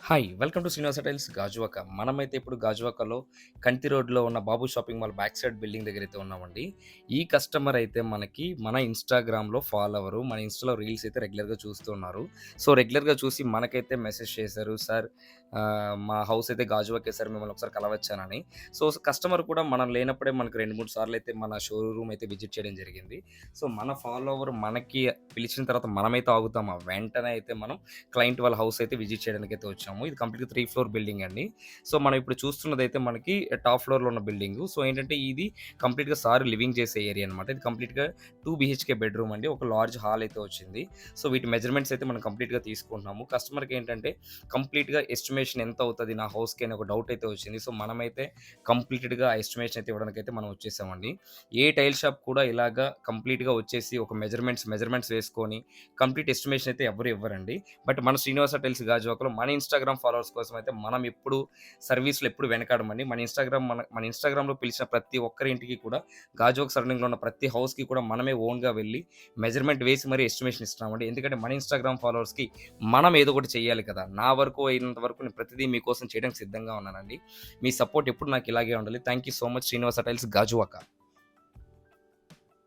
Hi! Welcome to Srinivasa Tiles Gajuwaka. మనమైతే ఇప్పుడు గాజువాకలో కంటి రోడ్‌లో ఉన్న Babu shopping mall back side building దగ్గరైతే ఉన్నామండి. ఈ కస్టమర్ అయితే మనకి మన ఇన్‌స్టాగ్రామ్‌లో ఫాలోవరు. మన ఇన్‌స్టాలో రీల్స్ అయితే రెగ్యులర్‌గా చూస్తూ ఉన్నారు. సో, రెగ్యులర్‌గా చూసి మనకైతే మెసేజ్ చేశారు. సార్ మా హౌస్ అయితే గాజువాకే సార్, మిమ్మల్ని ఒకసారి కలవచ్చానని. సో, కస్టమర్ కూడా మనం లేనప్పుడే మనకు 2, 3 సార్లు అయితే మన షోరూమ్ అయితే విజిట్ చేయడం జరిగింది. సో, మన ఫాలోవర్ మనకి పిలిచిన తర్వాత మనమైతే ఆగుతామా? వెంటనే అయితే మనం క్లయింట్ వాళ్ళ హౌస్ అయితే విజిట్ చేయడానికైతే వచ్చాము. ఇది కంప్లీట్‌గా 3 ఫ్లోర్ బిల్డింగ్ అండి. సో, మనం ఇప్పుడు చూస్తున్నదైతే మనకి టాప్ ఫ్లోర్‌లో ఉన్న బిల్డింగు. సో, ఏంటంటే ఇది కంప్లీట్‌గా సార్ లివింగ్ చేసే ఏరియా అనమాట. ఇది కంప్లీట్‌గా 2 బీహెచ్‌కే బెడ్‌రూమ్ అండి. ఒక లార్జ్ హాల్ అయితే వచ్చింది. సో, వీటి మెజర్‌మెంట్స్ అయితే మనం కంప్లీట్‌గా తీసుకుంటున్నాము. కస్టమర్‌కి ఏంటంటే కంప్లీట్‌గా ఎస్టిమేషన్ ఎంత అవుతది నా హౌస్‌కి అని ఒక డౌట్ అయితే వచ్చింది. సో, మనమైతే కంప్లీట్‌గా ఆ ఎస్టిమేషన్ అయితే ఇవ్వడానికైతే మనం వచ్చేసామండి. ఏ టైల్ షాప్ కూడా ఇలాగా కంప్లీట్‌గా వచ్చేసి ఒక మెజర్‌మెంట్స్ వేసుకొని కంప్లీట్ ఎస్టిమేషన్ అయితే ఎవ్వరు ఇవ్వరండి. బట్ మన శ్రీనివాస టైల్స్ గాజువాకలో మన ఇన్‌స్టాగ్రామ్ ఫాలోవర్స్ కోసం అయితే మనం ఎప్పుడు సర్వీస్‌లో ఎప్పుడు వెనకాడమండి. మన ఇన్‌స్టాగ్రామ్‌లో పిలిచిన ప్రతి ఒక్కరి ఇంటికి కూడా గాజువాక సరౌండింగ్‌లో ఉన్న ప్రతి హౌస్‌కి కూడా మనమే ఓన్‌గా వెళ్లి మెజర్‌మెంట్ వేసి మరి ఎస్టిమేషన్ ఇస్తున్నామండి. ఎందుకంటే మన ఇన్‌స్టాగ్రామ్ ఫాలోవర్స్‌కి మనం ఏదో ఒకటి చేయాలి కదా! నా వరకు అయినంత వరకు నేను ప్రతిదీ మీకోసం చేయడానికి సిద్ధంగా ఉన్నానండి. మీ సపోర్ట్ ఎప్పుడు నాకు ఇలాగే ఉండాలి. Thank you so much Srinivasa Tiles Gajuwaka.